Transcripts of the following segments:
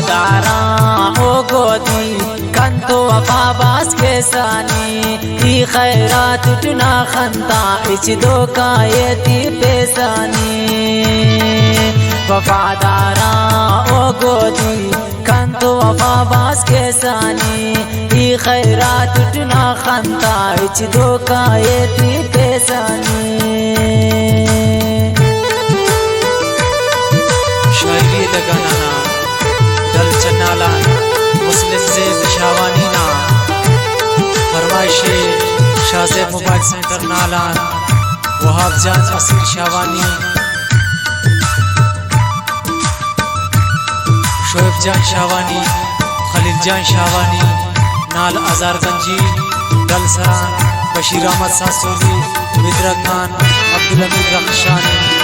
वफादारा ओ गोदी कंतो वफा बास के सानी ई खैरात टुना खंता इच दो कायती पेसानी वफादारा ओ गोदी कंतो वफा बास के सानी ई खैरात टुना खंता इच दो कायती पेसानी शायरी दगाना दल चनाला मुस्लिम से शावानी ना फरमाइश शाहजेब मोबाइल सेंटर नालान वहाब जान असीर शावानी शोएब जान शावानी खलील जान शावानी नाल अजारगंजी दल सरान बशीर अहमद सासोली विद्रा खान अब्दुल हमीद रखशानी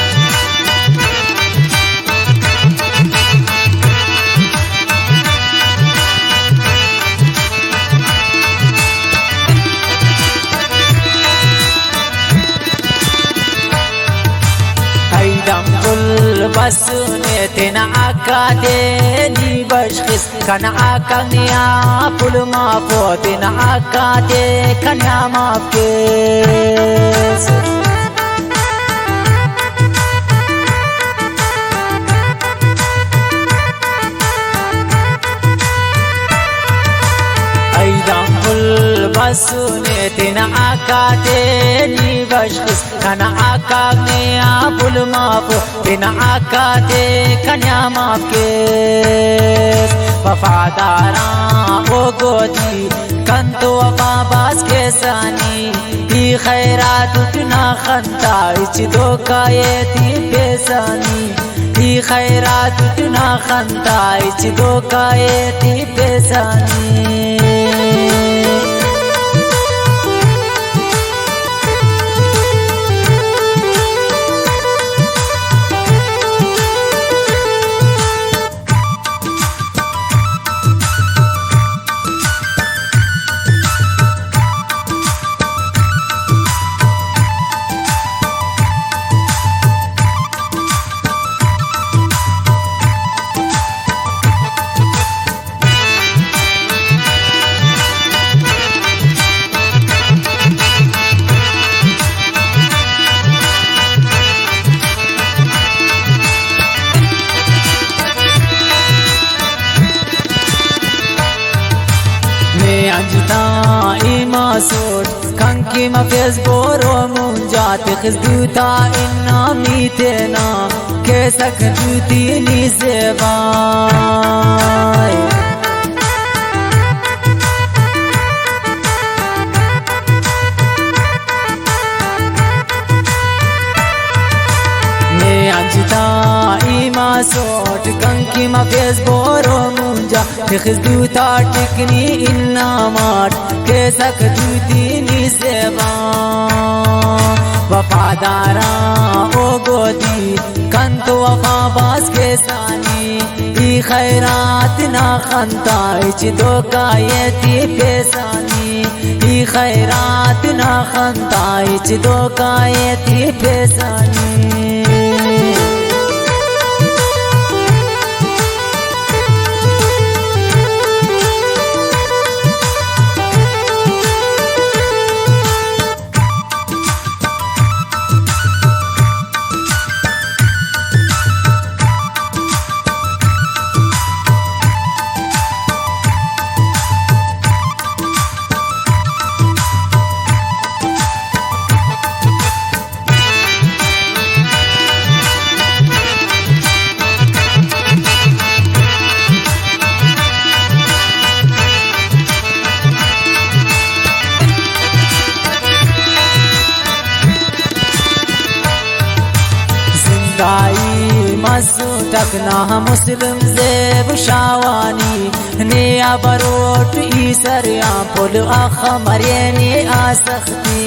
बस ने तेना आका दे नी बशखिस कना आका निया पुल माफो तेना आका दे कन्या माफे बसुने तेना आका दे नी बशखिस कना आका निया पुल माफो तेना आका दे कन्या माफे वफादारा ओ गोदी कंतो वफा बास के सानी ई खैरात उठना खंता इच दो कायती पेसानी ई खैरात उठना खंता इच दो कायती पेसानी अंजता इमा सोट कंकी मफेज बोरो मुंजात खिजदूता इन्ना मीतेना कैसक दूती नी सेवाय अंजता इमा सोट कंकी मफेज बोरो मुंजा खिजदूता टिकनी इन्ना माट कैसक दूती नी सेवा वफादारा ओ गोदी कंतो वफा बास के सानी ई खैरात ना खंता इच दो कायती पेसानी ई खैरात ना खंता इच दो कायती पेसानी मसू टकना मुस्लिम जेब शावानी ने बरोट ई सरिया पुल आख मरियनी आसख्ती